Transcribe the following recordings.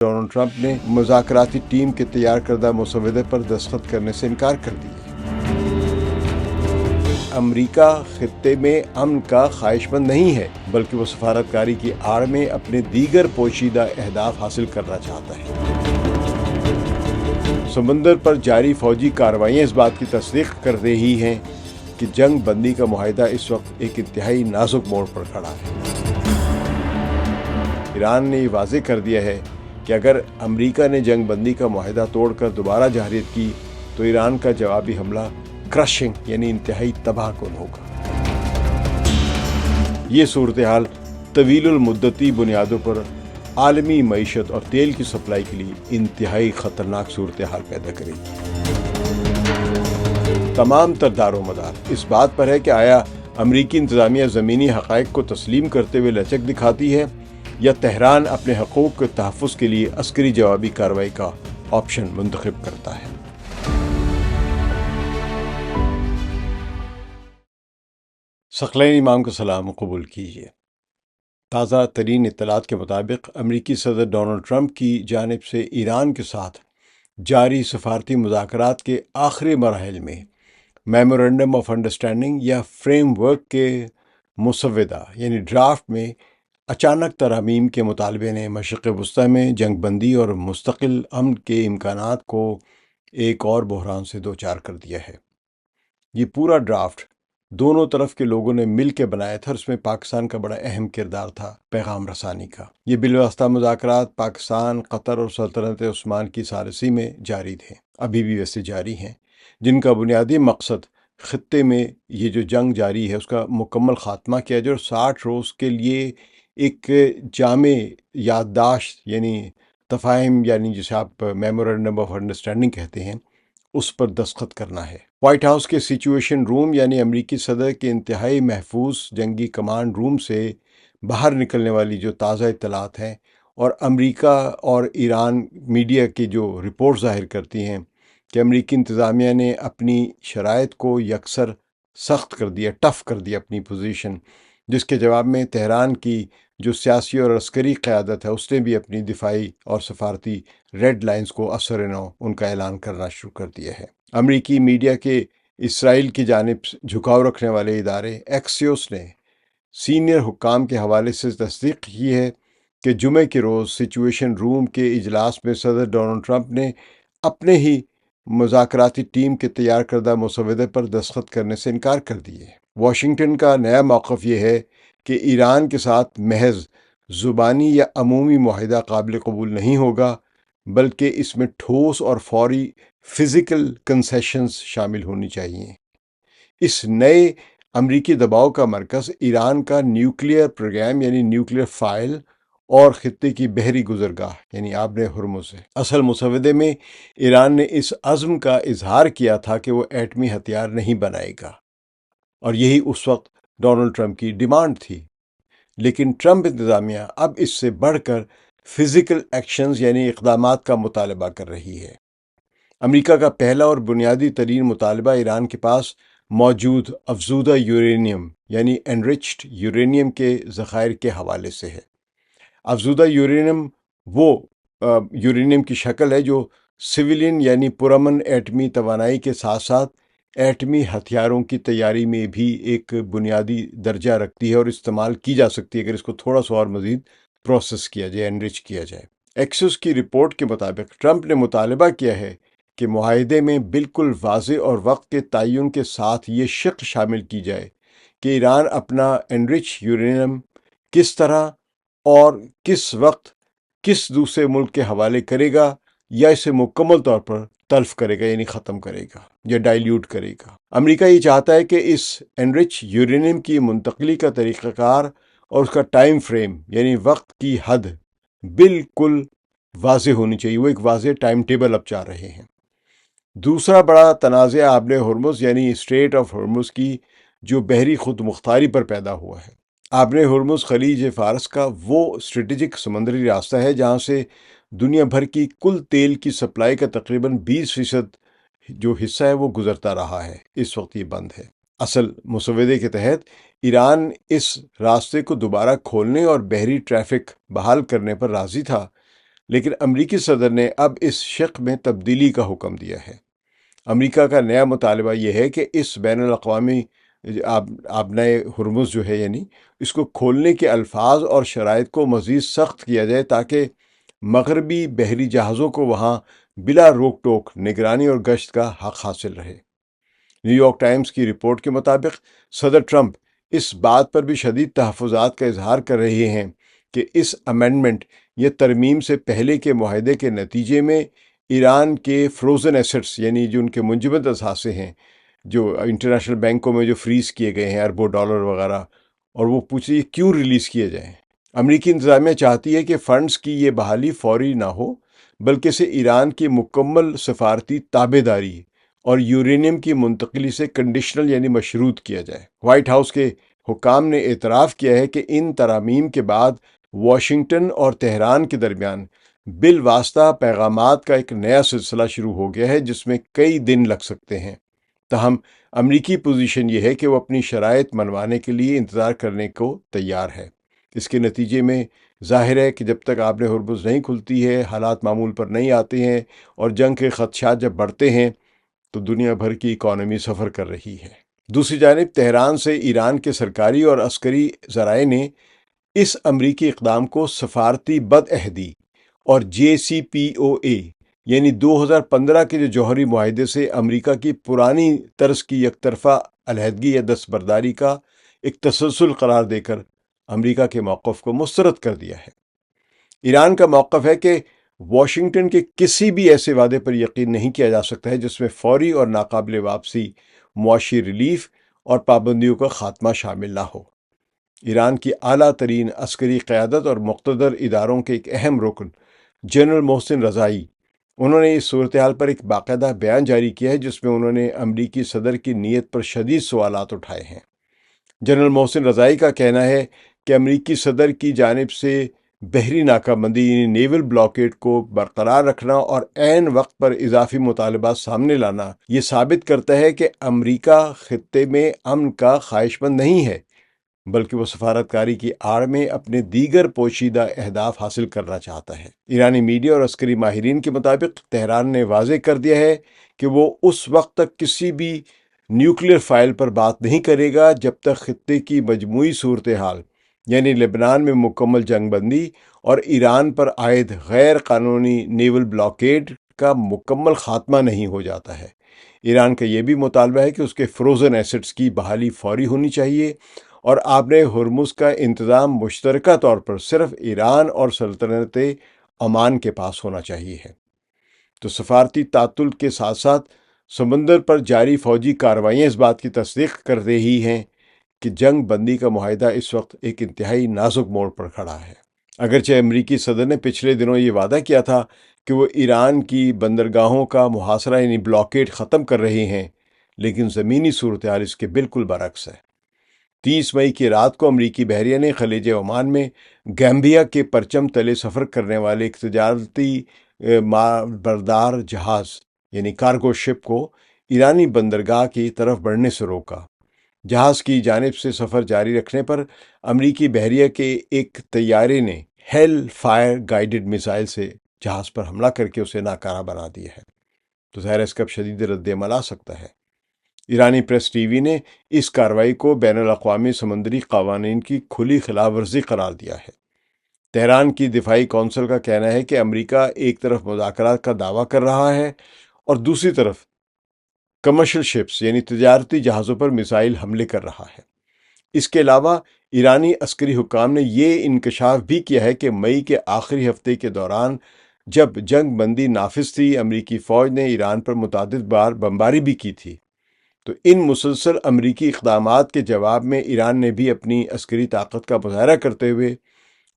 Donald Trump نے مذاکراتی team کے تیار کردہ مسودے پر دستخط کرنے سے انکار کر دیا۔ امریکہ خطے میں امن کا خواہش مند نہیں ہے، بلکہ وہ سفارتکاری کی آڑ میں اپنے دیگر پوشیدہ اہداف حاصل کرنا چاہتا ہے۔ سمندر پر جاری فوجی کارروائیاں اس بات کی تصدیق کر رہی ہیں کہ جنگ بندی کا معاہدہ اس وقت ایک انتہائی نازک موڑ پر کھڑا ہے۔ ایران نے یہ واضح کر دیا ہے کہ اگر امریکہ نے جنگ بندی کا معاہدہ توڑ کر دوبارہ جارحیت کی تو ایران کا جوابی حملہ کرشنگ یعنی انتہائی تباہ کن ہوگا۔ یہ صورتحال طویل المدتی بنیادوں پر عالمی معیشت اور تیل کی سپلائی کے لیے انتہائی خطرناک صورتحال پیدا کرے گی۔ تمام تر دار و مدار اس بات پر ہے کہ آیا امریکی انتظامیہ زمینی حقائق کو تسلیم کرتے ہوئے لچک دکھاتی ہے یا تہران اپنے حقوق کے تحفظ کے لیے عسکری جوابی کارروائی کا آپشن منتخب کرتا ہے۔ ثقلین امام کا سلام قبول کیجیے۔ تازہ ترین اطلاعات کے مطابق امریکی صدر ڈونلڈ ٹرمپ کی جانب سے ایران کے ساتھ جاری سفارتی مذاکرات کے آخری مراحل میں میمورنڈم آف انڈرسٹینڈنگ یا فریم ورک کے مسودہ یعنی ڈرافٹ میں اچانک ترامیم کے مطالبے نے مشرق وسطی میں جنگ بندی اور مستقل امن کے امکانات کو ایک اور بحران سے دوچار کر دیا ہے۔ یہ پورا ڈرافٹ دونوں طرف کے لوگوں نے مل کے بنایا تھا اور اس میں پاکستان کا بڑا اہم کردار تھا پیغام رسانی کا۔ یہ بالواسطہ مذاکرات پاکستان، قطر اور سلطنت عثمان کی ثالثی میں جاری تھے، ابھی بھی ویسے جاری ہیں، جن کا بنیادی مقصد خطے میں یہ جو جنگ جاری ہے اس کا مکمل خاتمہ کیا جائے اور 60 روز کے لیے ایک جامع یادداشت یعنی تفاہم یعنی جسے آپ میمورنڈم آف انڈرسٹینڈنگ کہتے ہیں اس پر دستخط کرنا ہے۔ وائٹ ہاؤس کے سچویشن روم یعنی امریکی صدر کے انتہائی محفوظ جنگی کمانڈ روم سے باہر نکلنے والی جو تازہ اطلاعات ہیں اور امریکہ اور ایران میڈیا کی جو رپورٹ ظاہر کرتی ہیں کہ امریکی انتظامیہ نے اپنی شرائط کو یکسر سخت کر دیا، ٹف کر دیا اپنی پوزیشن، جس کے جواب میں تہران کی جو سیاسی اور عسکری قیادت ہے اس نے بھی اپنی دفاعی اور سفارتی ریڈ لائنز کو اثر نو ان کا اعلان کرنا شروع کر دیا ہے۔ امریکی میڈیا کے اسرائیل کی جانب جھکاؤ رکھنے والے ادارے ایکسیوس نے سینئر حکام کے حوالے سے تصدیق کی ہے کہ جمعے کے روز سچویشن روم کے اجلاس میں صدر ڈونلڈ ٹرمپ نے اپنے ہی مذاکراتی ٹیم کے تیار کردہ مسودے پر دستخط کرنے سے انکار کر دیے۔ واشنگٹن کا نیا موقف یہ ہے کہ ایران کے ساتھ محض زبانی یا عمومی معاہدہ قابل قبول نہیں ہوگا، بلکہ اس میں ٹھوس اور فوری فزیکل کنسیشنز شامل ہونی چاہیے۔ اس نئے امریکی دباؤ کا مرکز ایران کا نیوکلیئر پروگرام یعنی نیوکلیئر فائل اور خطے کی بحری گزرگاہ یعنی آبِ ہرمز ہے۔ اصل مسودے میں ایران نے اس عزم کا اظہار کیا تھا کہ وہ ایٹمی ہتھیار نہیں بنائے گا، اور یہی اس وقت ڈونلڈ ٹرمپ کی ڈیمانڈ تھی۔ لیکن ٹرمپ انتظامیہ اب اس سے بڑھ کر فزیکل ایکشنز یعنی اقدامات کا مطالبہ کر رہی ہے۔ امریکہ کا پہلا اور بنیادی ترین مطالبہ ایران کے پاس موجود افزودہ یورینیم یعنی انرچڈ یورینیم کے ذخائر کے حوالے سے ہے۔ افزودہ یورینیم وہ یورینیم کی شکل ہے جو سویلین یعنی پرامن ایٹمی توانائی کے ساتھ ساتھ ایٹمی ہتھیاروں کی تیاری میں بھی ایک بنیادی درجہ رکھتی ہے اور استعمال کی جا سکتی ہے اگر اس کو تھوڑا سا اور مزید پروسیس کیا جائے، انرچ کیا جائے۔ ایکسیوس کی رپورٹ کے مطابق ٹرمپ نے مطالبہ کیا ہے کہ معاہدے میں بالکل واضح اور وقت کے تعین کے ساتھ یہ شق شامل کی جائے کہ ایران اپنا انرچ یورینیم کس طرح اور کس وقت کس دوسرے ملک کے حوالے کرے گا یا اسے مکمل طور پر تلف کرے گا یعنی ختم کرے گا یا ڈائلیوٹ کرے گا۔ امریکہ یہ چاہتا ہے کہ اس انرچ یورینیم کی منتقلی کا طریقہ کار اور اس کا ٹائم فریم یعنی وقت کی حد بالکل واضح ہونی چاہیے۔ وہ ایک واضح ٹائم ٹیبل اب چاہ رہے ہیں۔ دوسرا بڑا تنازع آبِ ہرمز یعنی اسٹریٹ آف ہرمز کی جو بحری خود مختاری پر پیدا ہوا ہے۔ آبِ ہرمز خلیج فارس کا وہ اسٹریٹجک سمندری راستہ ہے جہاں سے دنیا بھر کی کل تیل کی سپلائی کا تقریباً 20% جو حصہ ہے وہ گزرتا رہا ہے۔ اس وقت یہ بند ہے۔ اصل مسودے کے تحت ایران اس راستے کو دوبارہ کھولنے اور بحری ٹریفک بحال کرنے پر راضی تھا، لیکن امریکی صدر نے اب اس شق میں تبدیلی کا حکم دیا ہے۔ امریکہ کا نیا مطالبہ یہ ہے کہ اس بین الاقوامی آبنائے ہرمز جو ہے یعنی اس کو کھولنے کے الفاظ اور شرائط کو مزید سخت کیا جائے تاکہ مغربی بحری جہازوں کو وہاں بلا روک ٹوک نگرانی اور گشت کا حق حاصل رہے۔ نیو یارک ٹائمز کی رپورٹ کے مطابق صدر ٹرمپ اس بات پر بھی شدید تحفظات کا اظہار کر رہے ہیں کہ اس امینڈمنٹ یا ترمیم سے پہلے کے معاہدے کے نتیجے میں ایران کے فروزن ایسٹس یعنی جو ان کے منجمد اثاثے ہیں جو انٹرنیشنل بینکوں میں جو فریز کیے گئے ہیں اربوں ڈالر وغیرہ، اور وہ پوچھ رہی ہے کیوں ریلیز کیے جائیں۔ امریکی انتظامیہ چاہتی ہے کہ فنڈز کی یہ بحالی فوری نہ ہو بلکہ اسے ایران کی مکمل سفارتی تابع داری اور یورینیم کی منتقلی سے کنڈیشنل یعنی مشروط کیا جائے۔ وائٹ ہاؤس کے حکام نے اعتراف کیا ہے کہ ان ترامیم کے بعد واشنگٹن اور تہران کے درمیان بالواسطہ پیغامات کا ایک نیا سلسلہ شروع ہو گیا ہے جس میں کئی دن لگ سکتے ہیں۔ تاہم امریکی پوزیشن یہ ہے کہ وہ اپنی شرائط منوانے کے لیے انتظار کرنے کو تیار ہے۔ اس کے نتیجے میں ظاہر ہے کہ جب تک آبِ ہرمز نہیں کھلتی ہے، حالات معمول پر نہیں آتے ہیں اور جنگ کے خدشات جب بڑھتے ہیں تو دنیا بھر کی اکانومی سفر کر رہی ہے۔ دوسری جانب تہران سے ایران کے سرکاری اور عسکری ذرائع نے اس امریکی اقدام کو سفارتی بدعہدی اور JCPOA یعنی 2015 کے جو جوہری معاہدے سے امریکہ کی پرانی طرز کی یک طرفہ علیحدگی یا دستبرداری کا ایک تسلسل قرار دے کر امریکہ کے موقف کو مسترد کر دیا ہے۔ ایران کا موقف ہے کہ واشنگٹن کے کسی بھی ایسے وعدے پر یقین نہیں کیا جا سکتا ہے جس میں فوری اور ناقابل واپسی معاشی ریلیف اور پابندیوں کا خاتمہ شامل نہ ہو۔ ایران کی اعلیٰ ترین عسکری قیادت اور مقتدر اداروں کے ایک اہم رکن جنرل محسن رضائی، انہوں نے اس صورتحال پر ایک باقاعدہ بیان جاری کیا ہے جس میں انہوں نے امریکی صدر کی نیت پر شدید سوالات اٹھائے ہیں۔ جنرل محسن رضائی کا کہنا ہے کہ امریکی صدر کی جانب سے بحری ناکہ بندی یعنی نیول بلاکیڈ کو برقرار رکھنا اور عین وقت پر اضافی مطالبات سامنے لانا یہ ثابت کرتا ہے کہ امریکہ خطے میں امن کا خواہش مند نہیں ہے بلکہ وہ سفارتکاری کی آڑ میں اپنے دیگر پوشیدہ اہداف حاصل کرنا چاہتا ہے۔ ایرانی میڈیا اور عسکری ماہرین کے مطابق تہران نے واضح کر دیا ہے کہ وہ اس وقت تک کسی بھی نیوکلیئر فائل پر بات نہیں کرے گا جب تک خطے کی مجموعی صورتحال یعنی لبنان میں مکمل جنگ بندی اور ایران پر عائد غیر قانونی نیول بلاکیڈ کا مکمل خاتمہ نہیں ہو جاتا ہے۔ ایران کا یہ بھی مطالبہ ہے کہ اس کے فروزن ایسٹس کی بحالی فوری ہونی چاہیے اور آبِ ہرمز کا انتظام مشترکہ طور پر صرف ایران اور سلطنت عمان کے پاس ہونا چاہیے ہے۔ تو سفارتی تعطل کے ساتھ ساتھ سمندر پر جاری فوجی کارروائیاں اس بات کی تصدیق کر رہی ہیں کہ جنگ بندی کا معاہدہ اس وقت ایک انتہائی نازک موڑ پر کھڑا ہے۔ اگرچہ امریکی صدر نے پچھلے دنوں یہ وعدہ کیا تھا کہ وہ ایران کی بندرگاہوں کا محاصرہ یعنی بلاکیڈ ختم کر رہے ہیں، لیکن زمینی صورتحال اس کے بالکل برعکس ہے۔ 30 مئی کی رات کو امریکی بحریہ نے خلیج عمان میں گیمبیا کے پرچم تلے سفر کرنے والے ایک تجارتی مال بردار جہاز یعنی کارگو شپ کو ایرانی بندرگاہ کی طرف بڑھنے سے روکا۔ جہاز کی جانب سے سفر جاری رکھنے پر امریکی بحریہ کے ایک طیارے نے ہیل فائر گائیڈڈ میزائل سے جہاز پر حملہ کر کے اسے ناکارہ بنا دیا ہے۔ تو ظاہر اس کا شدید رد عمل آ سکتا ہے۔ ایرانی پریس ٹی وی نے اس کارروائی کو بین الاقوامی سمندری قوانین کی کھلی خلاف ورزی قرار دیا ہے۔ تہران کی دفاعی کونسل کا کہنا ہے کہ امریکہ ایک طرف مذاکرات کا دعویٰ کر رہا ہے اور دوسری طرف کمرشل شپس یعنی تجارتی جہازوں پر میزائل حملے کر رہا ہے۔ اس کے علاوہ ایرانی عسکری حکام نے یہ انکشاف بھی کیا ہے کہ مئی کے آخری ہفتے کے دوران جب جنگ بندی نافذ تھی، امریکی فوج نے ایران پر متعدد بار بمباری بھی کی تھی۔ تو ان مسلسل امریکی اقدامات کے جواب میں ایران نے بھی اپنی عسکری طاقت کا مظاہرہ کرتے ہوئے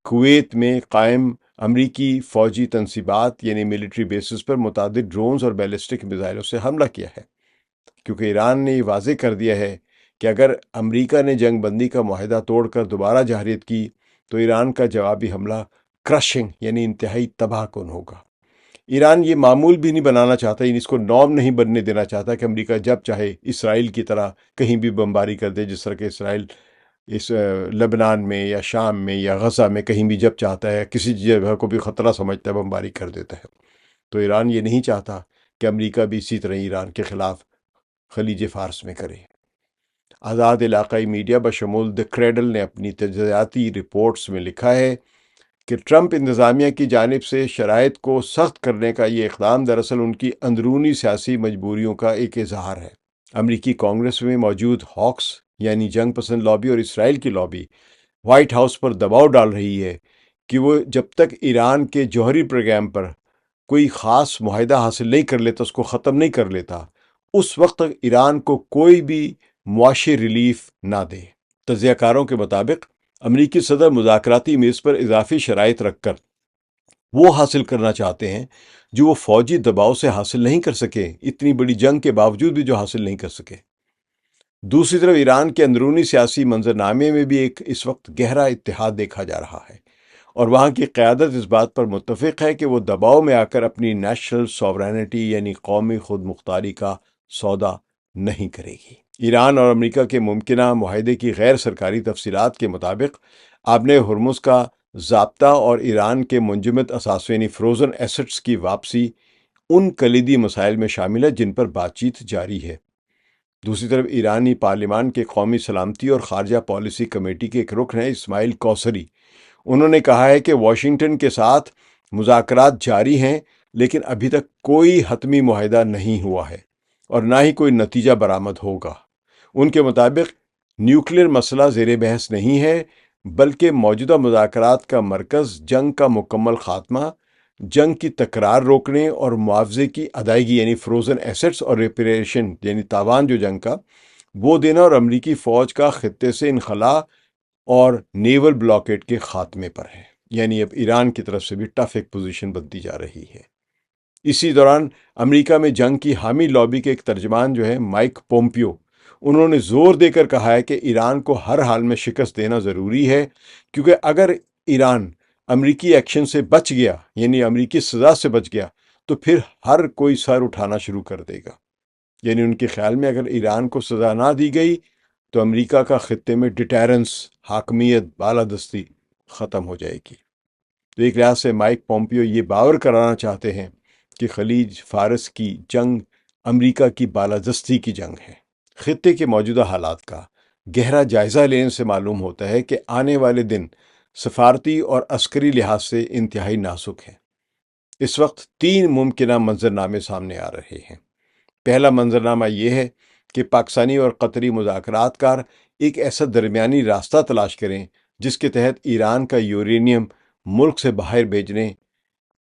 کویت میں قائم امریکی فوجی تنصیبات یعنی ملٹری بیسز پر متعدد ڈرونز اور بیلسٹک میزائلوں سے حملہ کیا ہے، کیونکہ ایران نے یہ واضح کر دیا ہے کہ اگر امریکہ نے جنگ بندی کا معاہدہ توڑ کر دوبارہ جارحیت کی تو ایران کا جوابی حملہ کرشنگ یعنی انتہائی تباہ کن ہوگا۔ ایران یہ معمول بھی نہیں بنانا چاہتا، اس کو نارم نہیں بننے دینا چاہتا کہ امریکہ جب چاہے اسرائیل کی طرح کہیں بھی بمباری کر دے، جس طرح کہ اسرائیل اس لبنان میں یا شام میں یا غزہ میں کہیں بھی جب چاہتا ہے، کسی جگہ کو بھی خطرہ سمجھتا ہے بمباری کر دیتا ہے۔ تو ایران یہ نہیں چاہتا کہ امریکہ بھی اسی طرح ایران کے خلاف خلیج فارس میں کرے۔ آزاد علاقائی میڈیا بشمول دی کریڈل نے اپنی تجزیاتی رپورٹس میں لکھا ہے کہ ٹرمپ انتظامیہ کی جانب سے شرائط کو سخت کرنے کا یہ اقدام دراصل ان کی اندرونی سیاسی مجبوریوں کا ایک اظہار ہے۔ امریکی کانگریس میں موجود ہاکس یعنی جنگ پسند لابی اور اسرائیل کی لابی وائٹ ہاؤس پر دباؤ ڈال رہی ہے کہ وہ جب تک ایران کے جوہری پروگرام پر کوئی خاص معاہدہ حاصل نہیں کر لیتا، اس کو ختم نہیں کر لیتا، اس وقت تک ایران کو کوئی بھی معاشی ریلیف نہ دے۔ تجزیہ کاروں کے مطابق امریکی صدر مذاکراتی میز پر اضافی شرائط رکھ کر وہ حاصل کرنا چاہتے ہیں جو وہ فوجی دباؤ سے حاصل نہیں کر سکے، اتنی بڑی جنگ کے باوجود بھی جو حاصل نہیں کر سکے۔ دوسری طرف ایران کے اندرونی سیاسی منظرنامے میں بھی اس وقت گہرا اتحاد دیکھا جا رہا ہے، اور وہاں کی قیادت اس بات پر متفق ہے کہ وہ دباؤ میں آ کر اپنی نیشنل سوورینٹی یعنی قومی خود مختاری کا سودا نہیں کرے گی۔ ایران اور امریکہ کے ممکنہ معاہدے کی غیر سرکاری تفصیلات کے مطابق آبِ ہرمز کا ضابطہ اور ایران کے منجمد اثاثوں یعنی فروزن ایسٹس کی واپسی ان کلیدی مسائل میں شامل ہے جن پر بات چیت جاری ہے۔ دوسری طرف ایرانی پارلیمان کے قومی سلامتی اور خارجہ پالیسی کمیٹی کے ایک رکن ہیں اسماعیل کوثری۔ انہوں نے کہا ہے کہ واشنگٹن کے ساتھ مذاکرات جاری ہیں، لیکن ابھی تک کوئی حتمی معاہدہ نہیں ہوا ہے اور نہ ہی کوئی نتیجہ برآمد ہوگا۔ ان کے مطابق نیوکلیر مسئلہ زیر بحث نہیں ہے، بلکہ موجودہ مذاکرات کا مرکز جنگ کا مکمل خاتمہ، جنگ کی تکرار روکنے اور معاوضے کی ادائیگی یعنی فروزن ایسٹس اور ریپریشن یعنی تاوان جو جنگ کا وہ دینا اور امریکی فوج کا خطے سے انخلاء اور نیول بلاکیڈ کے خاتمے پر ہے۔ یعنی اب ایران کی طرف سے بھی ٹف ایک پوزیشن بنتی جا رہی ہے۔ اسی دوران امریکہ میں جنگ کی حامی لابی کے ایک ترجمان جو ہے مائک پومپیو، انہوں نے زور دے کر کہا ہے کہ ایران کو ہر حال میں شکست دینا ضروری ہے، کیونکہ اگر ایران امریکی ایکشن سے بچ گیا یعنی امریکی سزا سے بچ گیا تو پھر ہر کوئی سر اٹھانا شروع کر دے گا۔ یعنی ان کے خیال میں اگر ایران کو سزا نہ دی گئی تو امریکہ کا خطے میں ڈیٹیرنس، حاکمیت، بالادستی ختم ہو جائے گی۔ تو ایک لحاظ سے مائک پومپیو یہ باور کرانا چاہتے ہیں کہ خلیج فارس کی جنگ امریکہ کی بالادستی کی جنگ ہے۔ خطے کے موجودہ حالات کا گہرا جائزہ لینے سے معلوم ہوتا ہے کہ آنے والے دن سفارتی اور عسکری لحاظ سے انتہائی نازک ہیں۔ اس وقت 3 ممکنہ منظرنامے سامنے آ رہے ہیں۔ پہلا منظرنامہ یہ ہے کہ پاکستانی اور قطری مذاکرات کار ایک ایسا درمیانی راستہ تلاش کریں جس کے تحت ایران کا یورینیم ملک سے باہر بھیجنے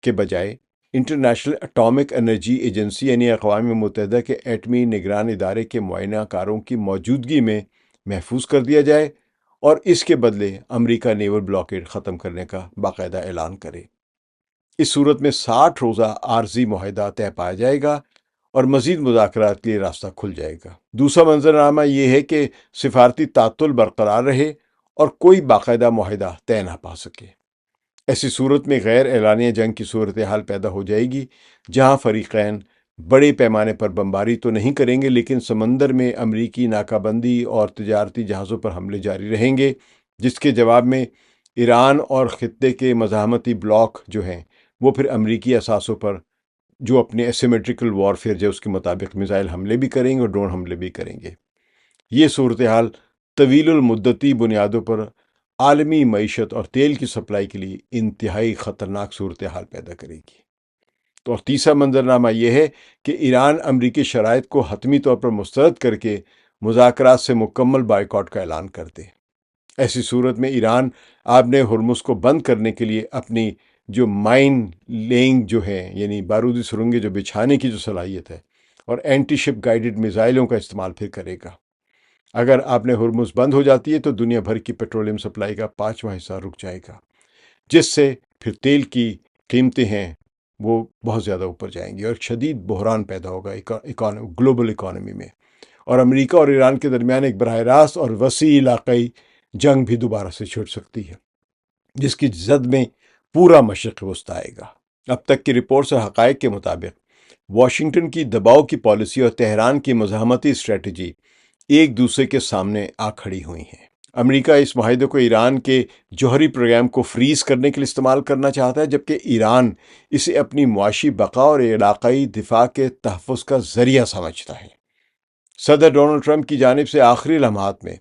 کے بجائے انٹرنیشنل اٹامک انرجی ایجنسی یعنی اقوام متحدہ کے ایٹمی نگران ادارے کے معائنہ کاروں کی موجودگی میں محفوظ کر دیا جائے، اور اس کے بدلے امریکہ نیول بلاکیڈ ختم کرنے کا باقاعدہ اعلان کرے۔ اس صورت میں 60 روزہ عارضی معاہدہ طے پایا جائے گا اور مزید مذاکرات کے لیے راستہ کھل جائے گا۔ دوسرا منظرنامہ یہ ہے کہ سفارتی تعطل برقرار رہے اور کوئی باقاعدہ معاہدہ طے نہ پا سکے۔ ایسی صورت میں غیر اعلانیہ جنگ کی صورتحال پیدا ہو جائے گی، جہاں فریقین بڑے پیمانے پر بمباری تو نہیں کریں گے، لیکن سمندر میں امریکی ناکہ بندی اور تجارتی جہازوں پر حملے جاری رہیں گے، جس کے جواب میں ایران اور خطے کے مزاحمتی بلاک جو ہیں وہ پھر امریکی اثاثوں پر جو اپنے ایسیمیٹریکل وارفیئر جو اس کے مطابق میزائل حملے بھی کریں گے اور ڈرون حملے بھی کریں گے۔ یہ صورتحال طویل المدتی بنیادوں پر عالمی معیشت اور تیل کی سپلائی کے لیے انتہائی خطرناک صورتحال پیدا کرے گی۔ تو اور تیسرا منظرنامہ یہ ہے کہ ایران امریکی شرائط کو حتمی طور پر مسترد کر کے مذاکرات سے مکمل بائیکاٹ کا اعلان کر دے۔ ایسی صورت میں ایران آبِ ہرمز کو بند کرنے کے لیے اپنی جو مائن لینگ جو ہے یعنی بارودی سرنگیں جو بچھانے کی جو صلاحیت ہے اور اینٹی شپ گائیڈڈ میزائلوں کا استعمال پھر کرے گا۔ اگر آبِ ہرمز بند ہو جاتی ہے تو دنیا بھر کی پیٹرولیم سپلائی کا 5واں حصہ رک جائے گا، جس سے پھر تیل کی قیمتیں ہیں وہ بہت زیادہ اوپر جائیں گی اور شدید بحران پیدا ہوگا گلوبل اکانومی میں، اور امریکہ اور ایران کے درمیان ایک براہ راست اور وسیع علاقائی جنگ بھی دوبارہ سے چھڑ سکتی ہے، جس کی زد میں پورا مشرق وسطی آئے گا۔ اب تک کی رپورٹس اور حقائق کے مطابق واشنگٹن کی دباؤ کی پالیسی اور تہران کی مزاحمتی اسٹریٹجی ایک دوسرے کے سامنے آ کھڑی ہوئی ہیں۔ امریکہ اس معاہدے کو ایران کے جوہری پروگرام کو فریز کرنے کے لیے استعمال کرنا چاہتا ہے، جبکہ ایران اسے اپنی معاشی بقا اور علاقائی دفاع کے تحفظ کا ذریعہ سمجھتا ہے۔ صدر ڈونلڈ ٹرمپ کی جانب سے آخری لمحات میں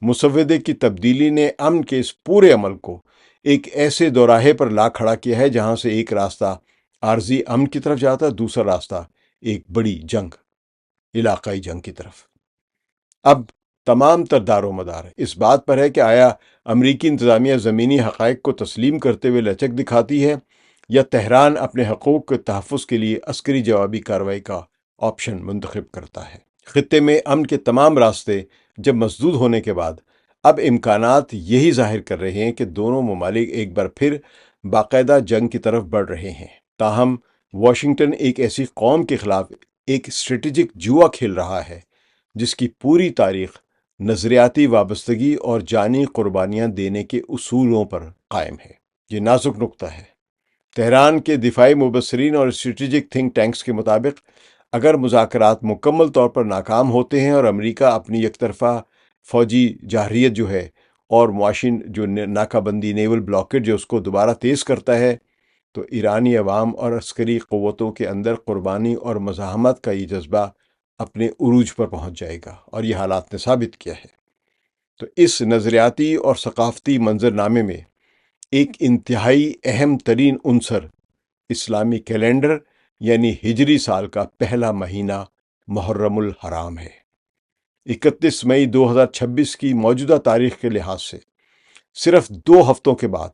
مسودے کی تبدیلی نے امن کے اس پورے عمل کو ایک ایسے دوراہے پر لا کھڑا کیا ہے جہاں سے ایک راستہ عارضی امن کی طرف جاتا ہے، دوسرا راستہ ایک بڑی جنگ، علاقائی جنگ کی طرف۔ اب تمام تر دار و مدار اس بات پر ہے کہ آیا امریکی انتظامیہ زمینی حقائق کو تسلیم کرتے ہوئے لچک دکھاتی ہے یا تہران اپنے حقوق کے تحفظ کے لیے عسکری جوابی کارروائی کا آپشن منتخب کرتا ہے۔ خطے میں امن کے تمام راستے جب مسدود ہونے کے بعد اب امکانات یہی ظاہر کر رہے ہیں کہ دونوں ممالک ایک بار پھر باقاعدہ جنگ کی طرف بڑھ رہے ہیں۔ تاہم واشنگٹن ایک ایسی قوم کے خلاف ایک اسٹریٹجک جوا کھیل رہا ہے جس کی پوری تاریخ نظریاتی وابستگی اور جانی قربانیاں دینے کے اصولوں پر قائم ہے۔ یہ نازک نقطہ ہے۔ تہران کے دفاعی مبصرین اور اسٹریٹجک تھنک ٹینکس کے مطابق اگر مذاکرات مکمل طور پر ناکام ہوتے ہیں اور امریکہ اپنی یک طرفہ فوجی جارحیت جو ہے اور معاشی جو ناکہ بندی نیول بلاکیڈ جو اس کو دوبارہ تیز کرتا ہے، تو ایرانی عوام اور عسکری قوتوں کے اندر قربانی اور مزاحمت کا یہ جذبہ اپنے عروج پر پہنچ جائے گا، اور یہ حالات نے ثابت کیا ہے۔ تو اس نظریاتی اور ثقافتی منظرنامے میں ایک انتہائی اہم ترین عنصر اسلامی کیلنڈر یعنی ہجری سال کا پہلا مہینہ محرم الحرام ہے۔ 31 مئی 2026 کی موجودہ تاریخ کے لحاظ سے صرف 2 ہفتوں کے بعد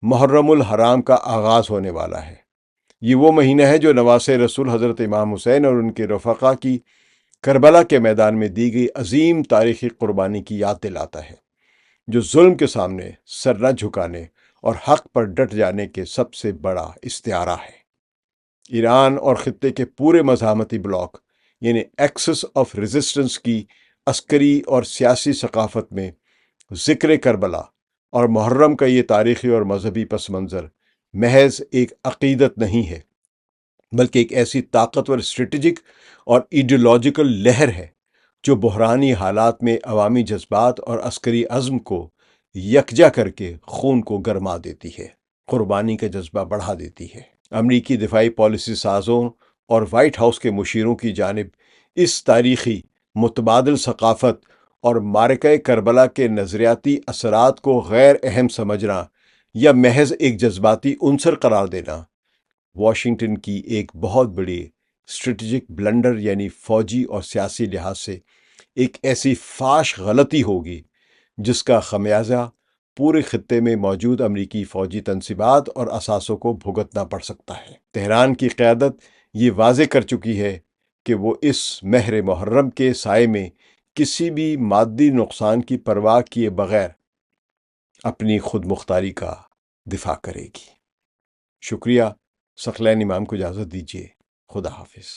محرم الحرام کا آغاز ہونے والا ہے۔ یہ وہ مہینہ ہے جو نواسۂ رسول حضرت امام حسین اور ان کے رفقا کی کربلا کے میدان میں دی گئی عظیم تاریخی قربانی کی یاد دلاتا ہے، جو ظلم کے سامنے سر نہ جھکانے اور حق پر ڈٹ جانے کے سب سے بڑا استعارہ ہے۔ ایران اور خطے کے پورے مزاحمتی بلاک یعنی ایکسس آف ریزسٹنس کی عسکری اور سیاسی ثقافت میں ذکر کربلا اور محرم کا یہ تاریخی اور مذہبی پس منظر محض ایک عقیدت نہیں ہے، بلکہ ایک ایسی طاقتور اسٹریٹجک اور ایڈیولوجیکل لہر ہے جو بحرانی حالات میں عوامی جذبات اور عسکری عزم کو یکجا کر کے خون کو گرما دیتی ہے، قربانی کا جذبہ بڑھا دیتی ہے۔ امریکی دفاعی پالیسی سازوں اور وائٹ ہاؤس کے مشیروں کی جانب اس تاریخی متبادل ثقافت اور معرکہ کربلا کے نظریاتی اثرات کو غیر اہم سمجھنا یا محض ایک جذباتی عنصر قرار دینا واشنگٹن کی ایک بہت بڑی اسٹریٹجک بلنڈر یعنی فوجی اور سیاسی لحاظ سے ایک ایسی فاش غلطی ہوگی جس کا خمیازہ پورے خطے میں موجود امریکی فوجی تنصیبات اور اثاثوں کو بھگتنا پڑ سکتا ہے۔ تہران کی قیادت یہ واضح کر چکی ہے کہ وہ اس مہر محرم کے سائے میں کسی بھی مادی نقصان کی پرواہ کیے بغیر اپنی خود مختاری کا دفاع کرے گی۔ شکریہ۔ ثقلین امام کو اجازت دیجیے۔ خدا حافظ۔